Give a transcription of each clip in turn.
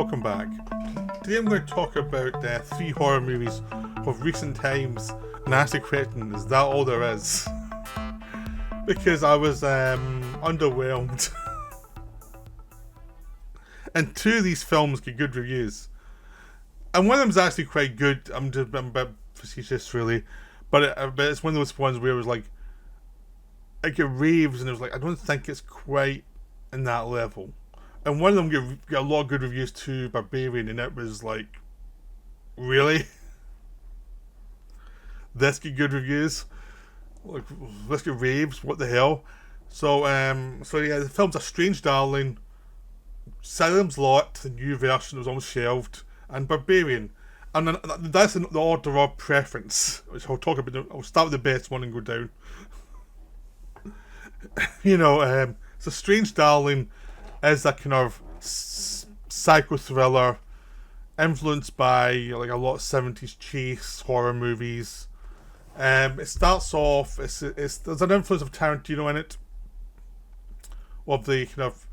welcome back. Today I'm going to talk about 3 horror movies of recent times and ask the question, is that all there is? Because I was underwhelmed. And 2 of these films get good reviews. And one of them is actually quite good. I'm a bit facetious really. But it's one of those ones where it was like, I get raves and it was like, I don't think it's quite in that level. And one of them get a lot of good reviews too, Barbarian, and it was like, really? This get good reviews? Like, let's get raves, what the hell? So yeah, the film's A Strange Darling, Salem's Lot, the new version was almost shelved, and Barbarian. And then that's in the order of preference, which I'll talk about. I'll start with the best one and go down. It's A Strange Darling is a kind of psycho thriller influenced by like a lot of 70s chase horror movies. It starts off, there's an influence of Tarantino in it, of the kind of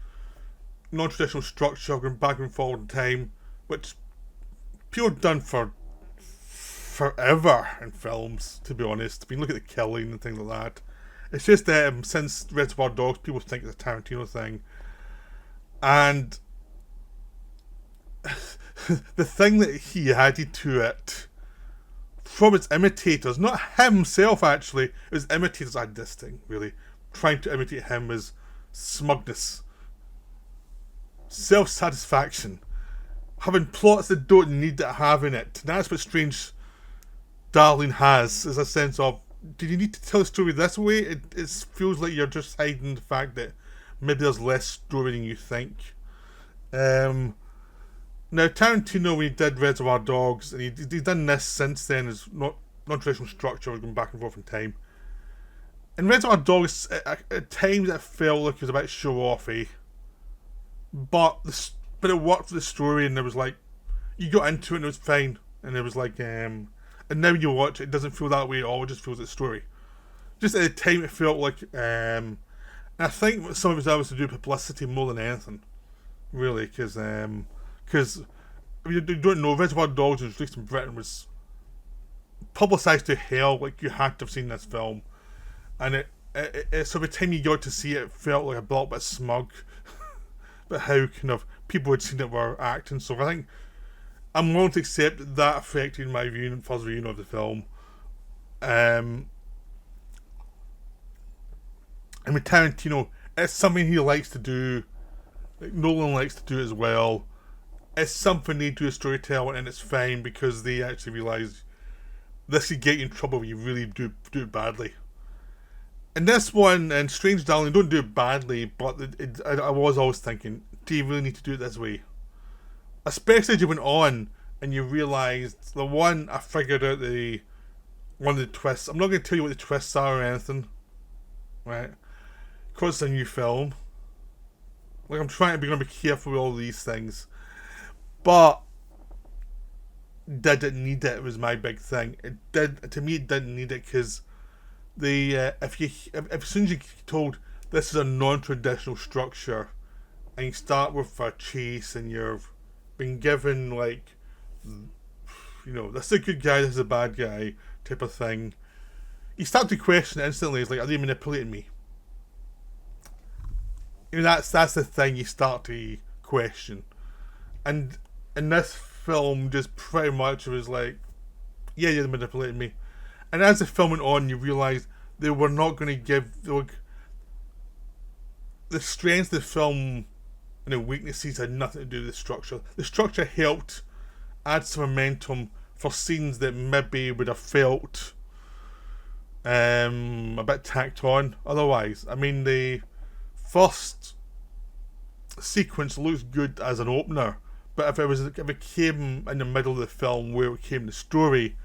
non-traditional structure going back and forward in time, which people have done for forever in films, to be honest. I mean, look at the killing and things like that. It's just since Reservoir Dogs, people think it's a Tarantino thing. And the thing that he added to it from its imitators, not himself actually, it was imitators added this thing, really. Trying to imitate him as smugness, self-satisfaction, having plots that don't need to have in it. And that's what Strange Darling has, is a sense of, do you need to tell a story this way? It feels like you're just hiding the fact that maybe there's less story than you think. Now, Tarantino, when he did Reservoir Dogs, and he's done this since then, is non-traditional structure, going back and forth in time. In Reservoir Dogs, at times it felt like it was a bit show-offy, but it worked for the story, and it was like, you got into it and it was fine, and it was like, and now when you watch it, it doesn't feel that way at all, it just feels like a story. Just at the time it felt like, and I think some of it was to do with publicity more than anything, really, because if you don't know, Reservoir Dogs was released in Britain, was publicised to hell, like you had to have seen this film, and so by the time you got to see it, it felt like a little bit smug, but how kind of people had seen it were acting. So I think I'm willing to accept that affected my viewing, first viewing of the film. And with Tarantino, it's something he likes to do. Like Nolan likes to do it as well. It's something they do as storytelling, and it's fine because they actually realise this could get you in trouble when you really do it badly. And this one, and Strange Darling, don't do it badly, but I was always thinking, do you really need to do it this way? Especially as you went on and you realised, the one, I figured out one of the twists. I'm not going to tell you what the twists are or anything, right? Because it's a new film. Like, I'm trying to be careful with all these things. But did it need it? Was my big thing. To me, it didn't need it because if as soon as you're told this is a non-traditional structure, and you start with a chase, and you've been given like, this is a good guy, this is a bad guy type of thing, you start to question it instantly. It's like, are they manipulating me? That's the thing you start to question. And in this film, just pretty much it was like, yeah, you're manipulating me. And as the film went on, you realise they were not going to give the strengths of the film and the weaknesses had nothing to do with the structure. The structure helped add some momentum for scenes that maybe would have felt a bit tacked on otherwise. I mean, the first sequence looks good as an opener, but if it came in the middle of the film where it came the story,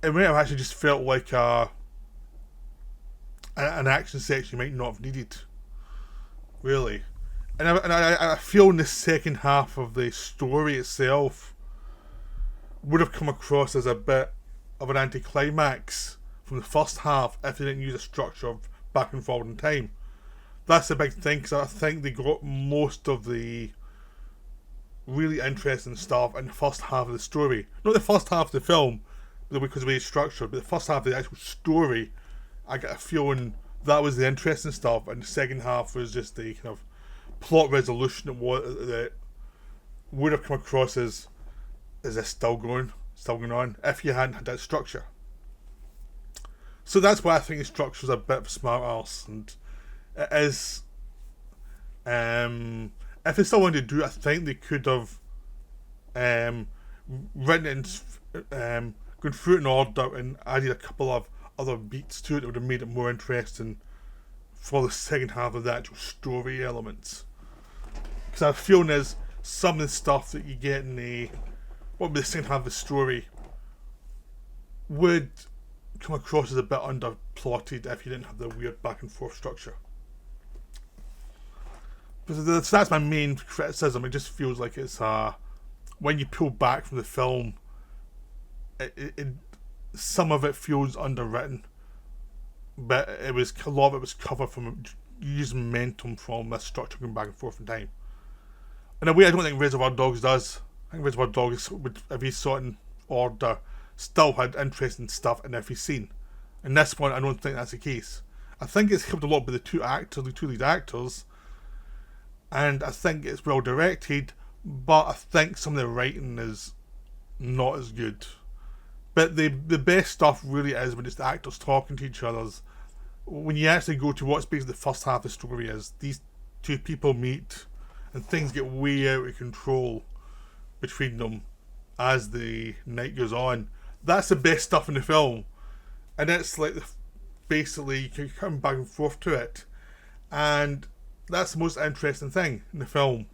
it might have actually just felt like an action section you might not have needed, really. And I feel in the second half of the story itself would have come across as a bit of an anticlimax from the first half if they didn't use a structure of back and forward in time. That's the big thing, because I think they got most of the really interesting stuff in the first half of the story. Not the first half of the film, because of the way it's structured, but the first half of the actual story, I get a feeling that was the interesting stuff, and the second half was just the kind of plot resolution that would have come across as, is this still going on, if you hadn't had that structure. So that's why I think the structure is a bit of a smart arse, and it is. If they still wanted to do it, I think they could have written it and gone through it in order and added a couple of other beats to it that would have made it more interesting for the second half of the actual story elements. Because I have a feeling is some of the stuff that you get in the second half of the story would come across as a bit underplotted if you didn't have the weird back and forth structure. So that's my main criticism. It just feels like it's when you pull back from the film, it some of it feels underwritten, but a lot of it was covered from using momentum from this structure going back and forth in time. In a way, I don't think Reservoir Dogs does. I think Reservoir Dogs would, if he saw it in order, still had interesting stuff in every scene. In this one, I don't think that's the case. I think it's helped a lot by the two lead actors, and I think it's well directed, but I think some of the writing is not as good. But the best stuff really is when it's the actors talking to each other. When you actually go to what's basically the first half of the story is, these two people meet and things get way out of control between them as the night goes on. That's the best stuff in the film. And it's like, basically, you can come back and forth to it. And that's the most interesting thing in the film.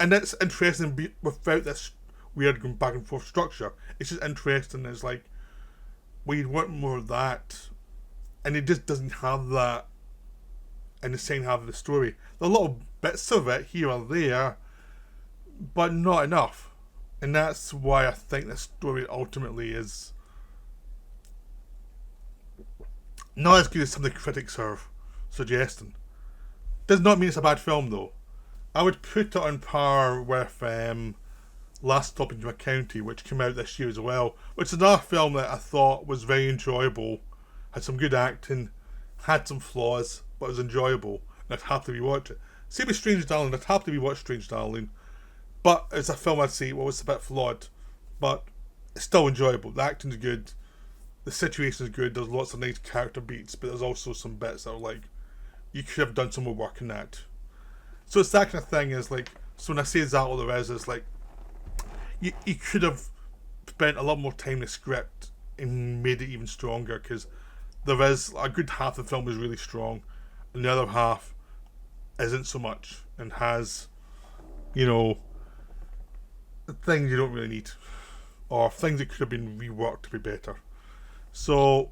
And it's interesting without this weird going back and forth structure. It's just interesting. It's like, well, you'd want more of that. And it just doesn't have that in the second half of the story. There are little bits of it here or there, but not enough. And that's why I think the story ultimately is not as good as some of the critics are suggesting. Does not mean it's a bad film, though. I would put it on par with Last Stop in Your County, which came out this year as well, which is another film that I thought was very enjoyable, had some good acting, had some flaws, but was enjoyable, and I'd happily rewatch it. Same with Strange Darling, I'd happily rewatch Strange Darling, but it's a film I'd say, well, it's a bit flawed, but it's still enjoyable. The acting's good, the situation's good, there's lots of nice character beats, but there's also some bits that are like, you could have done some more work in that. So it's that kind of thing, is like, so when I say that all there is, it's like, you could have spent a lot more time in the script and made it even stronger, because there is a good half of the film is really strong, and the other half isn't so much, and has, things you don't really need, or things that could have been reworked to be better. So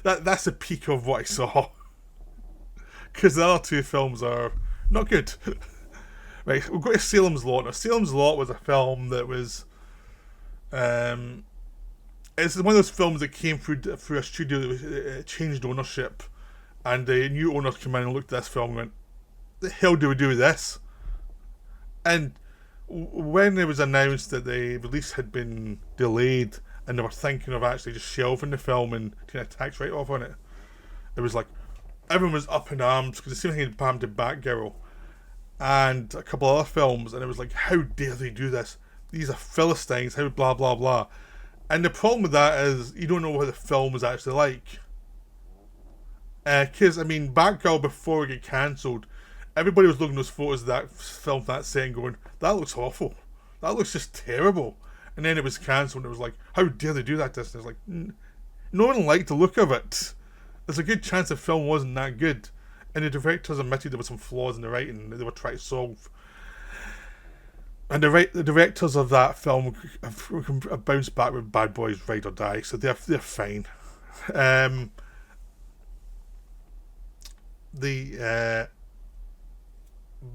that's the peak of what I saw, because the other two films are not good. Right, we'll go to Salem's Lot. Now, Salem's Lot was a film that was, it's one of those films that came through a studio that changed ownership, and the new owners came in and looked at this film and went, the hell do we do with this? And when it was announced that the release had been delayed and they were thinking of actually just shelving the film and taking a tax write-off on it, it was like, everyone was up in arms, because the same thing had happened to Batgirl and a couple of other films, and it was like, how dare they do this? These are Philistines, how blah blah blah. And the problem with that is, you don't know what the film was actually like. Because, Batgirl, before it got cancelled, everybody was looking at those photos of that film from that set and going, that looks awful. That looks just terrible. And then it was cancelled and it was like, how dare they do that to us? And it's like, no one liked the look of it. There's a good chance the film wasn't that good. And the directors admitted there were some flaws in the writing that they were trying to solve. And the directors of that film have bounced back with Bad Boys Ride or Die, so they're fine.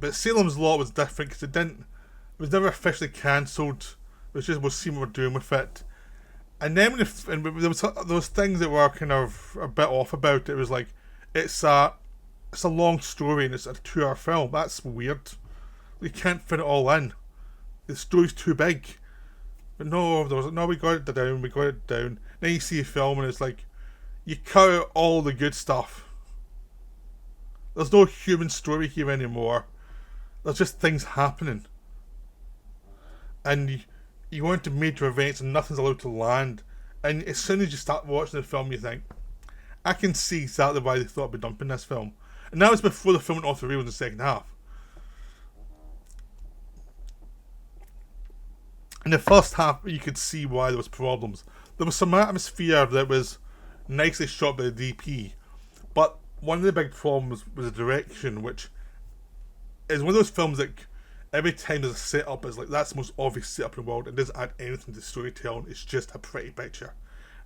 But Salem's Lot was different because it was never officially cancelled. It was just, we'll see what we're doing with it. And then there was those things that were kind of a bit off about it. It was like, it's a long story and it's a 2-hour film. That's weird. You can't fit it all in. The story's too big. But no, there was like, no, we got it down, we got it down. Then you see a film and it's like, you cut out all the good stuff. There's no human story here anymore. There's just things happening. And you go into major events and nothing's allowed to land. And as soon as you start watching the film, you think, I can see exactly why they thought I'd be dumping this film. And that was before the film went off the rails in the second half. In the first half, you could see why there was problems. There was some atmosphere that was nicely shot by the DP, but one of the big problems was the direction, which is one of those films that every time there's a setup, it's like, that's the most obvious setup in the world. It doesn't add anything to storytelling. It's just a pretty picture.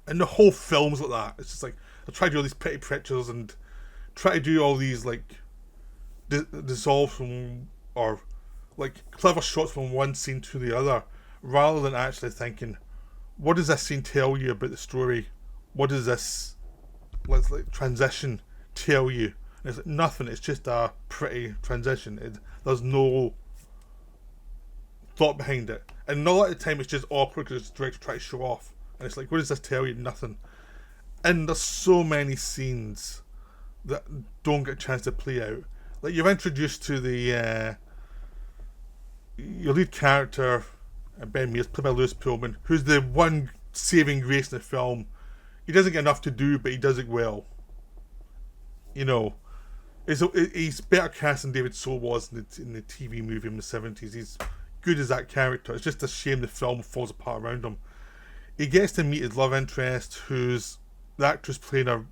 And the whole film's like that. It's just like, I try to do all these pretty pictures and try to do all these like dissolve from, or like clever shots from one scene to the other, rather than actually thinking, what does this scene tell you about the story? What does this transition tell you? And it's like nothing. It's just a pretty transition. There's no thought behind it, and a lot of the time it's just awkward because the director trying to show off. And it's like, what does this tell you? Nothing. And there's so many scenes that don't get a chance to play out. Like, you're introduced to the your lead character, Ben Mears, played by Lewis Pullman, who's the one saving grace in the film. He doesn't get enough to do, but he does it well. You know, he's better cast than David Soul was in the TV movie in the 70s. He's good as that character. It's just a shame the film falls apart around him. He gets to meet his love interest, who's the actress playing her.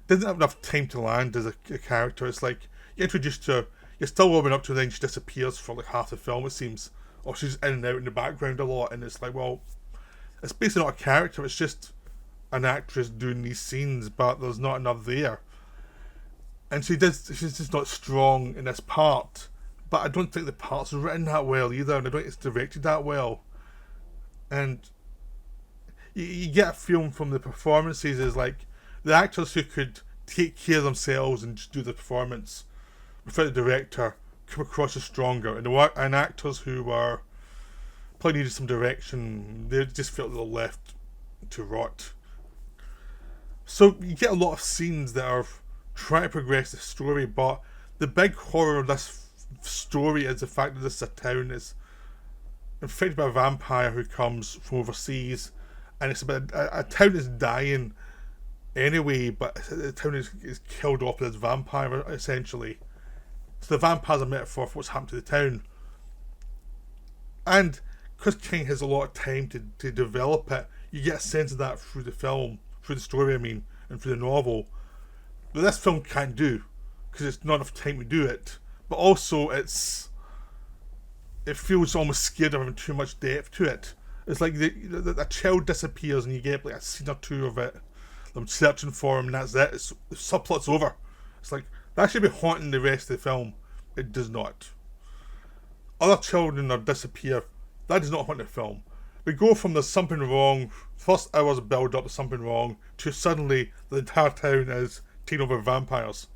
Doesn't have enough time to land as a character. It's like, you're introduced to her, you're still warming up to her, then she disappears for like half the film, it seems. Or she's in and out in the background a lot, and it's like, well, it's basically not a character, it's just an actress doing these scenes, but there's not enough there. And she's just not strong in this part. But I don't think the part's written that well either, and I don't think it's directed that well. And you get a feeling from the performances is like, the actors who could take care of themselves and just do the performance without the director come across as stronger, and actors who were probably needed some direction, they just felt they were left to rot. So you get a lot of scenes that are trying to progress the story, but the big horror of this story is the fact that this is a town that's infected by a vampire who comes from overseas, and it's about a town that's dying anyway, but the town is killed off by this vampire essentially. So the vampire's a metaphor for what's happened to the town. And because King has a lot of time to develop it, you get a sense of that through the film, through the story, and through the novel. But this film can't do, because it's not enough time to do it. But also, it feels almost scared of having too much depth to it. It's like the child disappears and you get like a scene or two of it, them searching for him, and that's it. The subplot's over. It's like, that should be haunting the rest of the film. It does not. Other children are disappear. That does not haunt the film. We go from there's something wrong, first hours of build up, there's something wrong, to suddenly the entire town is taken over by vampires.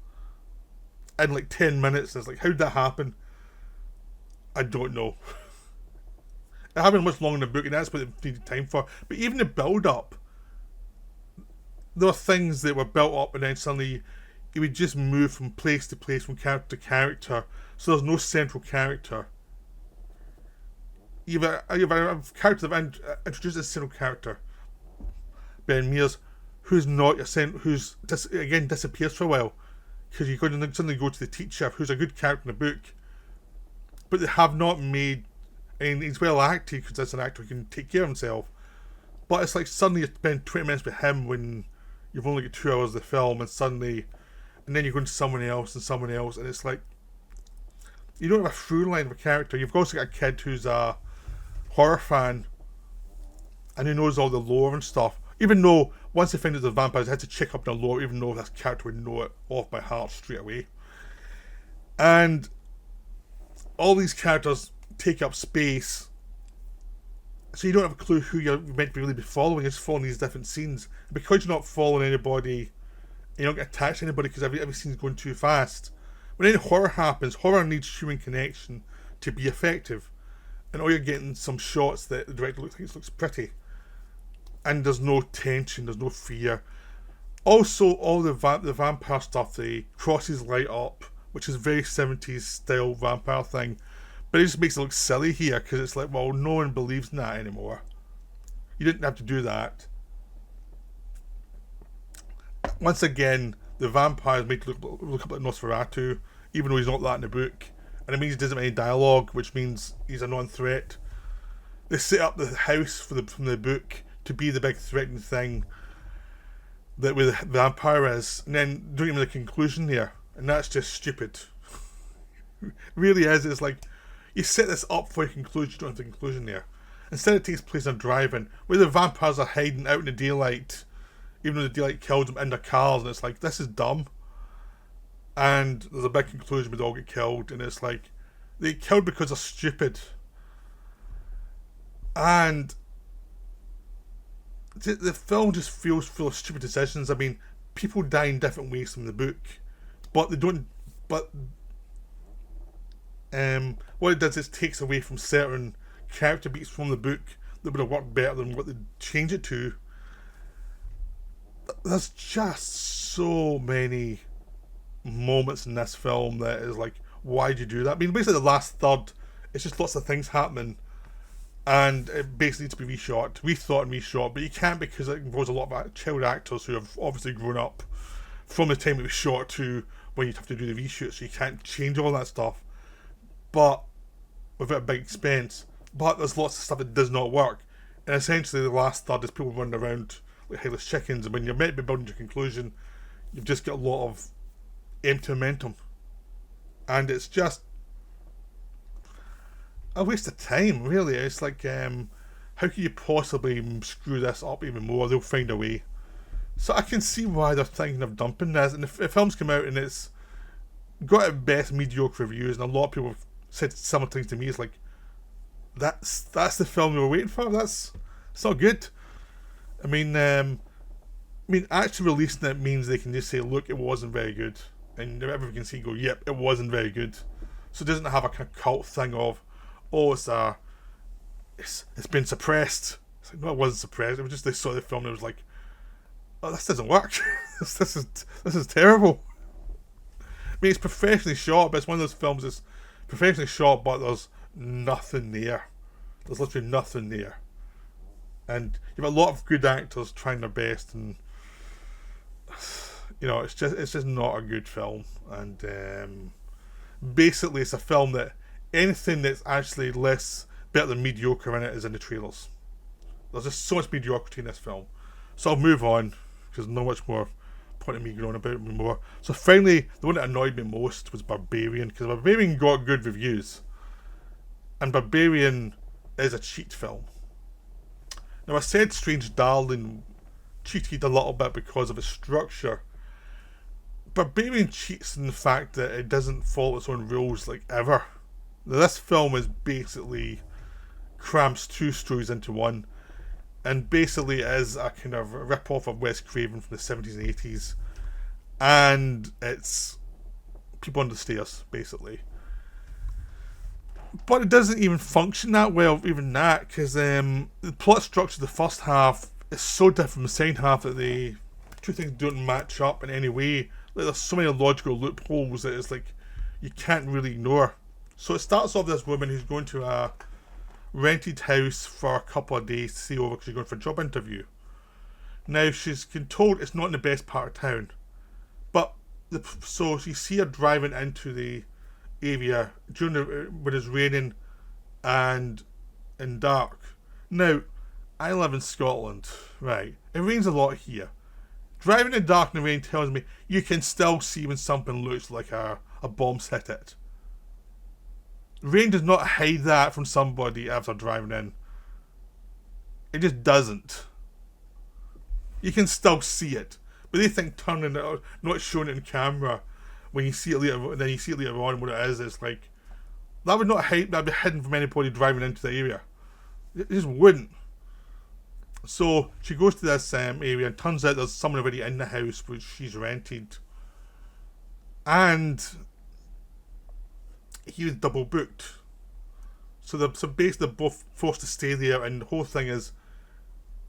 In like 10 minutes, it's like, how did that happen? I don't know. It happened much longer in the book, and that's what they needed time for. But even the build up, there were things that were built up, and then suddenly he would just move from place to place, from character to character, so there's no central character. You've a character that introduced a central character, Ben Mears, who's not who's again disappears for a while, because you suddenly go to the teacher, who's a good character in the book, but they have not made, and he's well acted because that's an actor who can take care of himself. But it's like suddenly you spend 20 minutes with him when you've only got 2 hours of the film, and then you're going to someone else, and it's like, you don't have a through line of a character. You've also got a kid who's a horror fan, and who knows all the lore and stuff. Even though, once they find out the vampires, they had to check up the lore, even though that character would know it off by heart straight away. And all these characters take up space, so you don't have a clue who you're meant to really be following. You're just following these different scenes. And because you're not following anybody, you don't get attached to anybody because every scene's going too fast. When any horror happens, horror needs human connection to be effective. And all you're getting some shots that the director looks pretty. And there's no tension, there's no fear. Also, all the vampire stuff, the crosses light up, which is very 70s style vampire thing. But it just makes it look silly here, because it's like, well, no one believes in that anymore. You didn't have to do that. Once again, the vampire is made to look like Nosferatu, even though he's not that in the book. And it means he doesn't have any dialogue, which means he's a non-threat. They set up the house from the book to be the big threatening thing that where the vampire is, and then don't even the conclusion there, and that's just stupid. It really is. It's like you set this up for a conclusion, you don't have the conclusion there. Instead, it takes place in a drive-in where the vampires are hiding out in the daylight, even though the daylight killed them in their cars, and it's like, this is dumb. And there's a big conclusion where they all get killed, and it's like they get killed because they're stupid. And the film just feels full of stupid decisions. I mean, people die in different ways from the book, but they don't. But what it does is takes away from certain character beats from the book that would have worked better than what they change it to. There's just so many moments in this film that is like, why'd you do that? I mean, basically the last third, it's just lots of things happening. And it basically needs to be rethought and reshot, but you can't because it involves a lot of child actors who have obviously grown up from the time it was shot to when you'd have to do the reshoot, so you can't change all that stuff. But without a big expense. But there's lots of stuff that does not work. And essentially the last third is people running around like headless chickens, and when you're meant to be building your conclusion, you've just got a lot of empty momentum. And it's just a waste of time, really. It's like, how can you possibly screw this up even more? They'll find a way. So I can see why they're thinking of dumping this. And if films come out and it's got at best mediocre reviews, and a lot of people have said similar things to me, it's like, that's the film we were waiting for. It's not good. I mean, actually releasing it means they can just say, look, it wasn't very good, and everyone can see, go, yep, it wasn't very good. So it doesn't have a kind of cult thing of, oh, it's been suppressed. It's like, no, it wasn't suppressed. It was just they saw the film and it was like, oh, this doesn't work. this is terrible. I mean, it's professionally shot, but it's one of those films that's professionally shot, but there's nothing there. There's literally nothing there. And you've got a lot of good actors trying their best, and you know, it's just not a good film. And basically, it's a film that anything that's actually better than mediocre in it is in the trailers. There's just so much mediocrity in this film. So I'll move on, because there's not much more point of me going about me more. So finally, the one that annoyed me most was Barbarian, because Barbarian got good reviews. And Barbarian is a cheat film. Now, I said Strange Darling cheated a little bit because of its structure. Barbarian cheats in the fact that it doesn't follow its own rules like ever. Now, this film is basically crams two stories into one, and basically is a kind of rip-off of Wes Craven from the 70s and 80s, and it's people on the stairs, basically. But it doesn't even function that well, even that, because the plot structure of the first half is so different from the second half that the two things don't match up in any way. Like, there's so many logical loopholes that it's like you can't really ignore. So it starts off with this woman who's going to a rented house for a couple of days to stay over because she's going for a job interview. Now, she's been told it's not in the best part of town. But, so you see her driving into the area when it's raining and dark. Now, I live in Scotland, right? It rains a lot here. Driving in the dark in the rain tells me you can still see when something looks like a bomb's hit it. Rain does not hide that from somebody after driving in. It just doesn't. You can still see it, but they think turning it, not showing it in camera, when you see it later, then you see it later on what it is. It's like that would not hide. That'd be hidden from anybody driving into the area. It just wouldn't. So she goes to this area, and turns out there's someone already in the house which she's rented, and he was double booked. So basically they're both forced to stay there, and the whole thing is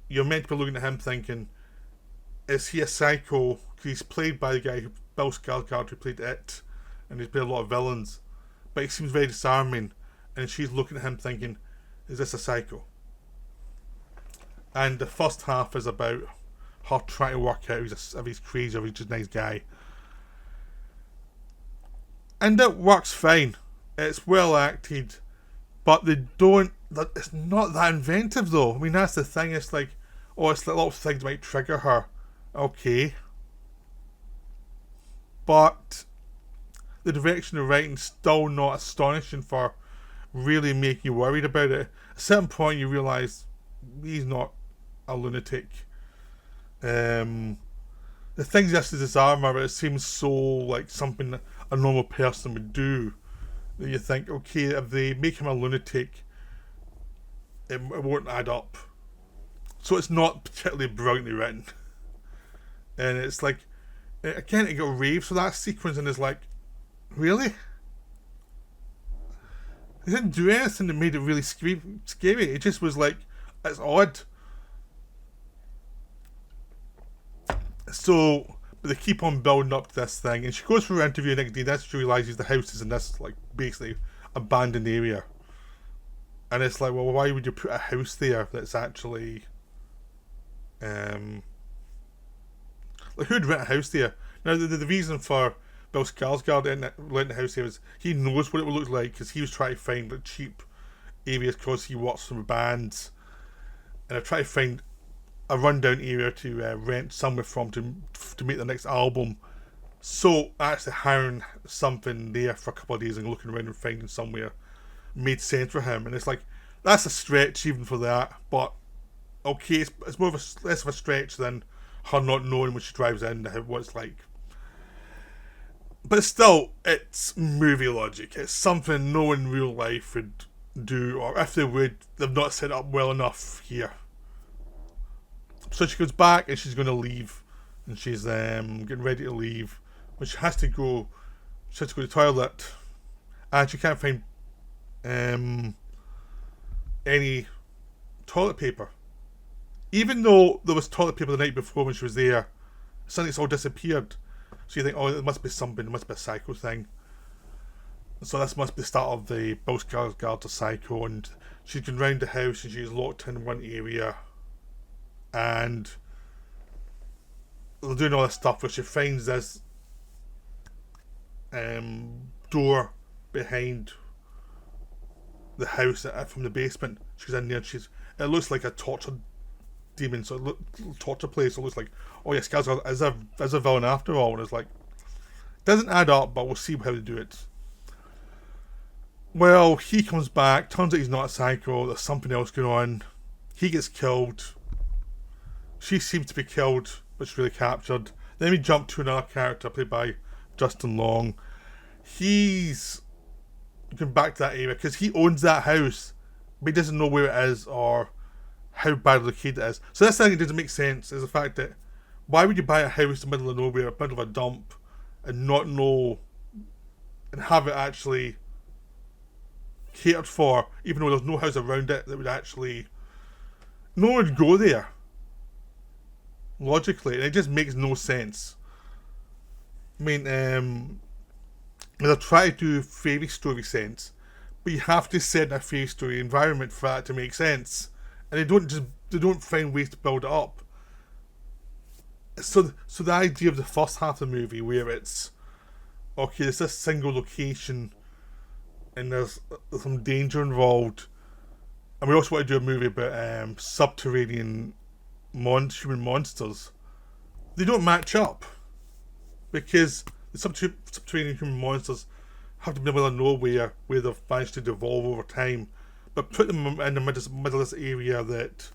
you're meant to be looking at him thinking, is he a psycho? Because he's played by the guy who Bill Skarsgård who played It, and he's played a lot of villains, but he seems very disarming, and she's looking at him thinking, is this a psycho? And the first half is about her trying to work out if he's crazy or if he's just a nice guy. And it works fine. It's well acted, but they don't. It's not that inventive though. I mean, that's the thing. It's like, oh, it's like little things might trigger her. Okay. But the direction of writing's still not astonishing for really making you worried about it. At a certain point, you realise he's not a lunatic. The things he has to disarm her, it seems so like something a normal person would do. That you think, okay, if they make him a lunatic, it won't add up. So it's not particularly brilliantly written. And it's like, again, it got raves for that sequence, and it's like, really? It didn't do anything that made it really scary. It just was like, it's odd. So, but they keep on building up this thing, and she goes for her interview next day. That's she realizes the house is in this like basically abandoned area, and it's like, well, why would you put a house there that's actually, like who'd rent a house there? Now the reason for Bill Skarsgård renting a house there is he knows what it would look like because he was trying to find like cheap areas because he works for bands, and I try to find a rundown area to rent somewhere from to make the next album. So actually hiring something there for a couple of days and looking around and finding somewhere made sense for him. And it's like, that's a stretch even for that, but okay, it's more of a less of a stretch than her not knowing when she drives in what it's like. But still, it's movie logic. It's something no one in real life would do, or if they would, they've not set it up well enough here. So she goes back and she's going to leave, and she's getting ready to leave, but she has to go to the toilet, and she can't find any toilet paper, even though there was toilet paper the night before when she was there. Suddenly it's all disappeared. So you think, oh, it must be something, it must be a psycho thing. So this must be the start of the Bill Skarsgård psycho, and she's going round the house and she's locked in one area. And they're doing all this stuff where she finds this door behind the house from the basement. She's in there and it looks like a torture demon, so torture place. It looks like, oh yes, Skarsgård is a villain after all. And it's like, doesn't add up, but we'll see how they do it. Well, he comes back, turns out he's not a psycho, there's something else going on. He gets killed. She seems to be killed, but she's really captured. Then we jump to another character played by Justin Long. He's going back to that area because he owns that house, but he doesn't know where it is or how badly located it is. So this thing that doesn't make sense is the fact that why would you buy a house in the middle of nowhere, middle of a dump, and not know and have it actually catered for, even though there's no house around it that would actually, no one would go there logically, and it just makes no sense. I mean, they'll try to do fairy story sense, but you have to set in a fairy story environment for that to make sense, and they don't find ways to build it up. So the idea of the first half of the movie where it's okay, there's this single location and there's some danger involved, and we also want to do a movie about subterranean human monsters. They don't match up because the subterranean human monsters have to be in the middle of nowhere where they've managed to devolve over time, but put them in the middle of this area that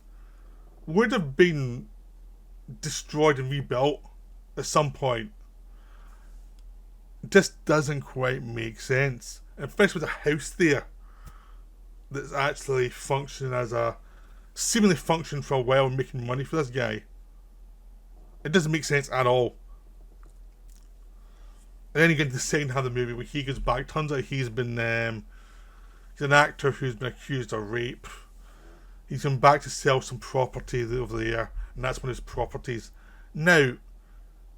would have been destroyed and rebuilt at some point. It just doesn't quite make sense, and especially with a house there that's actually functioning as a seemingly functioned for a while and making money for this guy. It doesn't make sense at all. And then you get to the second half of the movie where he goes back. Turns out he's He's an actor who's been accused of rape. He's come back to sell some property over there, and that's one of his properties. Now,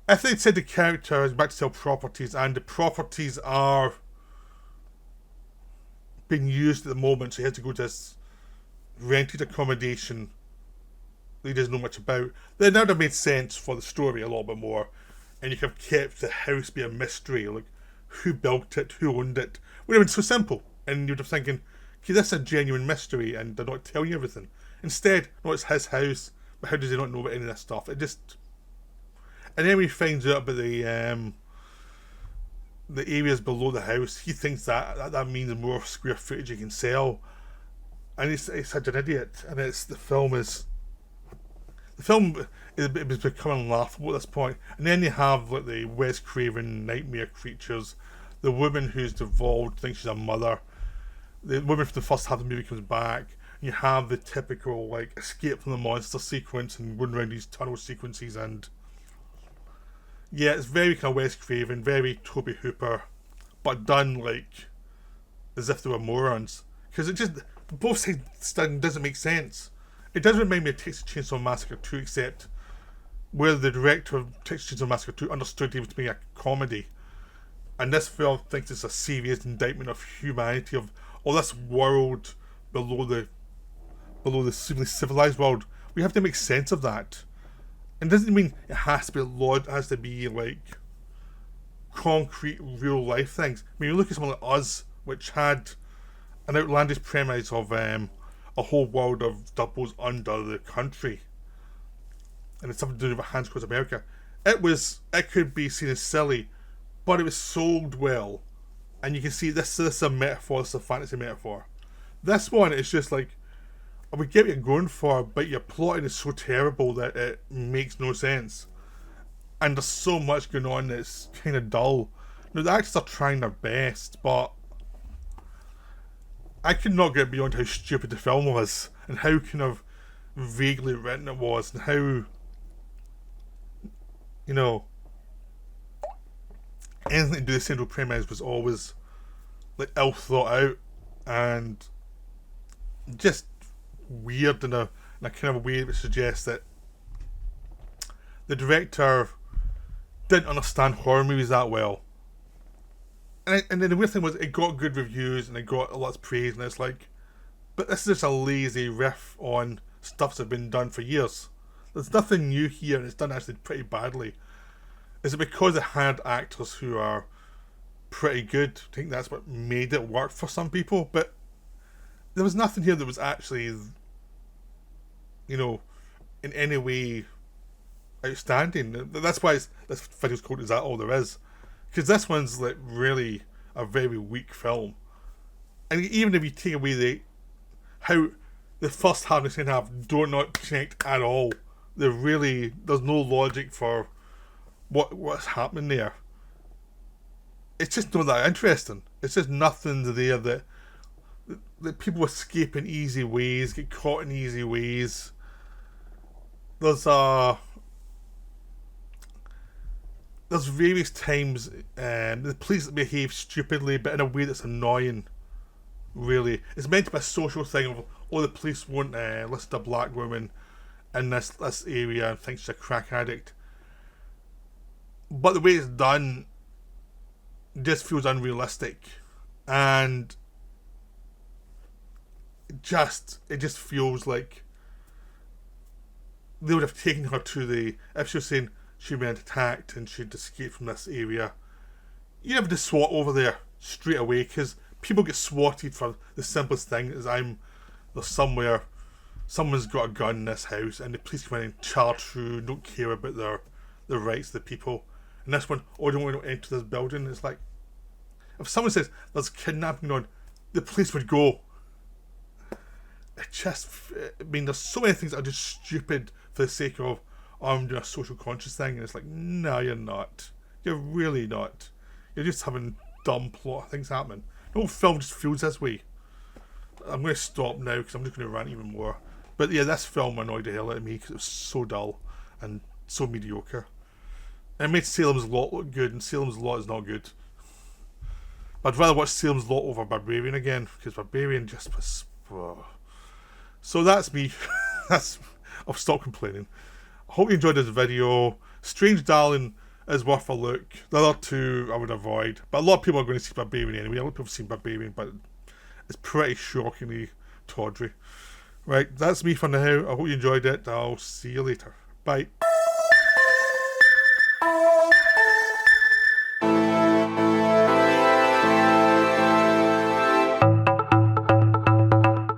if they'd said the character is back to sell properties, and the properties are being used at the moment, so he has to go to this rented accommodation that he doesn't know much about, then that would have made sense for the story a little bit more, and you could have kept the house be a mystery, like who built it, who owned it. It would have been so simple, and you'd have thinking, okay, this is a genuine mystery, and they're not telling you everything. Instead, no, it's his house, but how does he not know about any of this stuff? It just... And then when he finds out about the areas below the house, he thinks that means more square footage he can sell. And he's such an idiot. And the film is becoming laughable at this point. And then you have like the Wes Craven nightmare creatures. The woman who's devolved thinks she's a mother. The woman from the first half of the movie comes back. And you have the typical like escape from the monster sequence and running around these tunnel sequences, and yeah, it's very kind of Wes Craven, very Toby Hooper, but done like as if they were morons. Because it just, both sides doesn't make sense. It does remind me of Texas Chainsaw Massacre 2, except where the director of Texas Chainsaw Massacre 2 understood he was making a comedy. And this film thinks it's a serious indictment of humanity, of all this world below the civilized world. We have to make sense of that. And doesn't mean it has to be it has to be like concrete real life things. I mean, you look at something like Us, which had an outlandish premise of a whole world of doubles under the country, and it's something to do with Hands Across America. It could be seen as silly, but it was sold well, and you can see this is a metaphor, this is a fantasy metaphor. This one is just like, we get what you're going for, but your plotting is so terrible that it makes no sense. And there's so much going on that it's kind of dull. Now, the actors are trying their best, but I could not get beyond how stupid the film was, and how kind of vaguely written it was, and how, you know, anything to do with the central premise was always like ill thought out, and just weird in a kind of a way that suggests that the director didn't understand horror movies that well. And then the weird thing was, it got good reviews and it got a lot of praise, and it's like, but this is just a lazy riff on stuff that's been done for years. There's nothing new here, and it's done actually pretty badly. Is it because it had actors who are pretty good? I think that's what made it work for some people, but there was nothing here that was actually, you know, in any way outstanding. That's why this video's called Is That All There Is? Because this one's like really a very weak film. And even if you take away how the first half and the second half do not connect at all, there's no logic for what's happening there. It's just not that interesting. It's just nothing there that people escape in easy ways, get caught in easy ways. There's various times the police behave stupidly, but in a way that's annoying. Really, it's meant to be a social thing of, the police won't listen to a black woman in this area and think she's a crack addict. But the way it's done just feels unrealistic, and it just feels like they would have taken her to if she was saying she'd been attacked and she'd escaped from this area, you have to SWAT over there straight away, because people get swatted for the simplest thing is there's somewhere someone's got a gun in this house, and the police come in and charge through, don't care about the rights of the people. And this one, I don't want to enter this building. It's like, if someone says there's kidnapping on, the police would go. There's so many things that are just stupid for the sake of, I'm doing a social conscious thing, and it's like, no, you're not. You're really not. You're just having dumb plot things happening. The whole film just feels this way. I'm going to stop now because I'm just going to rant even more. But yeah, this film annoyed the hell out of me because it was so dull and so mediocre. And it made Salem's Lot look good, and Salem's Lot is not good. I'd rather watch Salem's Lot over Barbarian again, because Barbarian just was... oh. So that's me. I'll stop complaining. I hope you enjoyed this video. Strange Darling is worth a look. The other two I would avoid. But a lot of people are going to see Barbarian anyway. A lot of people have seen Barbarian, but it's pretty shockingly tawdry. Right, that's me for now. I hope you enjoyed it. I'll see you later. Bye.